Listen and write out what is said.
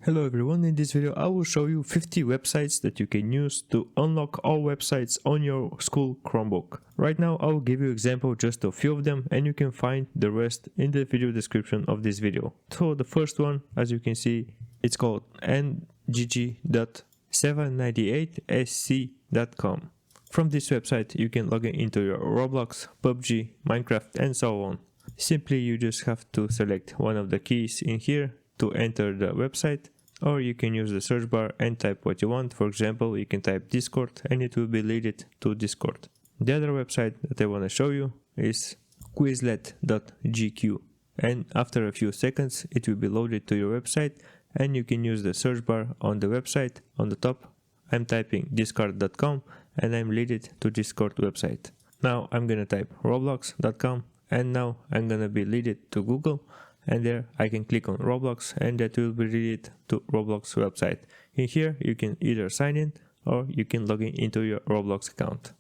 Hello everyone, in this video I will show you 50 websites that you can use to unlock all websites on your school Chromebook. Right now I will give you example just a few of them and you can find the rest in the video description of this video. So the first one, as you can see, it's called ngg.798sc.com. From this website you can log in into your Roblox, PUBG, Minecraft and so on. Simply you just have to select one of the keys in here to enter the website, or you can use the search bar and type what you want. For example, you can type Discord and it will be leaded to Discord. The other website that I want to show you is quizlet.gq, and after a few seconds it will be loaded to your website and you can use the search bar on the website. On the top I'm typing discord.com and I'm leaded to Discord website. Now I'm gonna type roblox.com and now I'm gonna be leaded to Google, and there I can click on Roblox and that will be leaded to Roblox website. In here you can either sign in or you can log in into your Roblox account.